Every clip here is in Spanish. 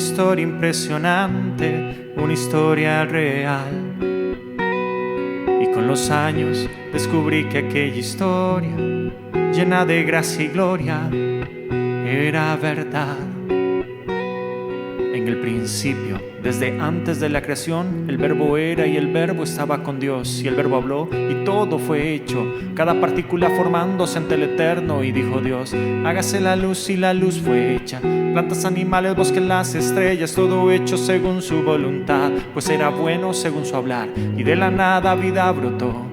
historia impresionante, una historia real. Y con los años descubrí que aquella historia, llena de gracia y gloria, era verdad. En el principio, desde antes de la creación, el Verbo era y el Verbo estaba con Dios, y el Verbo habló y todo fue hecho, cada partícula formándose ante el Eterno. Y dijo Dios: hágase la luz, y la luz fue hecha. Plantas, animales, bosques, las estrellas, todo hecho según su voluntad, pues era bueno según su hablar, y de la nada vida brotó.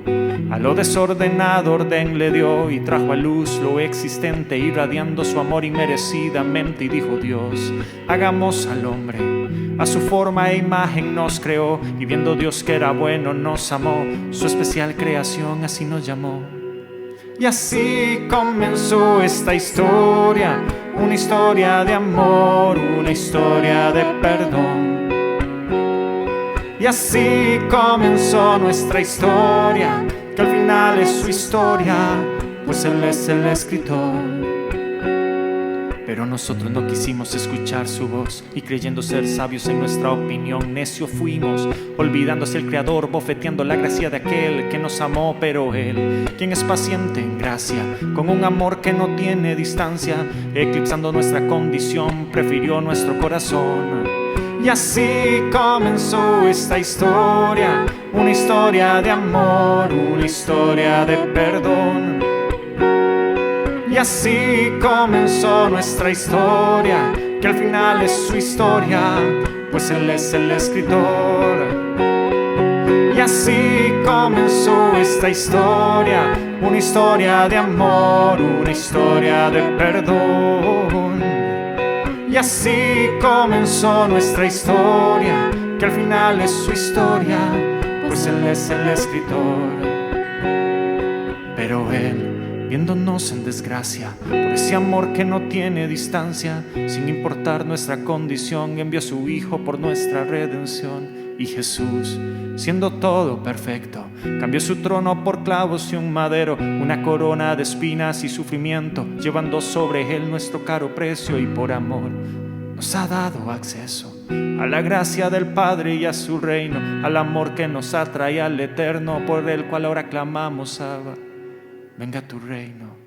A lo desordenado orden le dio, y trajo a luz lo existente, irradiando su amor inmerecidamente. Y dijo Dios: hagamos al hombre, a su forma e imagen nos creó. Y viendo Dios que era bueno, nos amó, su especial creación así nos llamó. Y así comenzó esta historia, una historia de amor, una historia de perdón. Y así comenzó nuestra historia, que al final es su historia, pues Él es el escritor. Pero nosotros no quisimos escuchar su voz, y creyendo ser sabios en nuestra opinión, necio fuimos, olvidándose el Creador, bofeteando la gracia de aquel que nos amó. Pero Él, quien es paciente en gracia, con un amor que no tiene distancia, eclipsando nuestra condición, prefirió nuestro corazón. Y así comenzó esta historia, una historia de amor, una historia de perdón. Y así comenzó nuestra historia, que al final es su historia, pues Él es el escritor. Y así comenzó esta historia, una historia de amor, una historia de perdón. Y así comenzó nuestra historia, que al final es su historia, pues Él es el escritor. Pero Él, viéndonos en desgracia, por ese amor que no tiene distancia, sin importar nuestra condición, envió a su Hijo por nuestra redención. Y Jesús, siendo todo perfecto, cambió su trono por clavos y un madero, una corona de espinas y sufrimiento, llevando sobre Él nuestro caro precio. Y por amor nos ha dado acceso a la gracia del Padre y a su reino, al amor que nos atrae al Eterno, por el cual ahora clamamos: Abba, venga tu reino.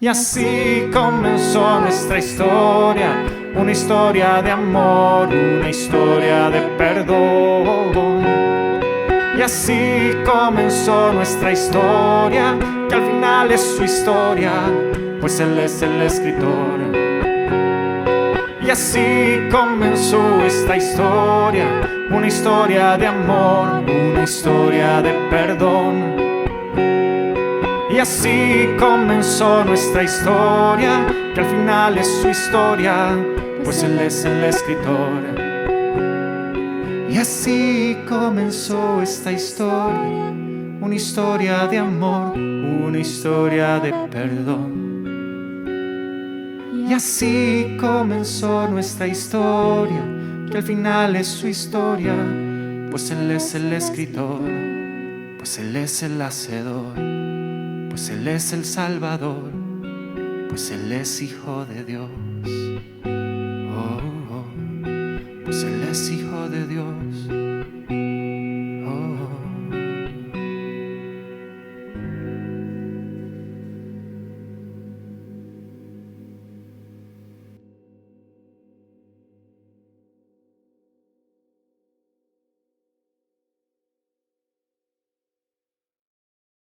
Y así comenzó nuestra historia, una historia de amor, una historia de perdón. Y así comenzó nuestra historia, que al final es su historia, pues Él es el escritor. Y así comenzó esta historia, una historia de amor, una historia de perdón. Y así comenzó nuestra historia, que al final es su historia, pues Él es el escritor. Y así comenzó esta historia, una historia de amor, una historia de perdón. Y así comenzó nuestra historia, que al final es su historia, pues Él es el escritor, pues Él es el hacedor, pues Él es el Salvador, pues Él es Hijo de Dios. Oh, oh, pues Él es Hijo de Dios.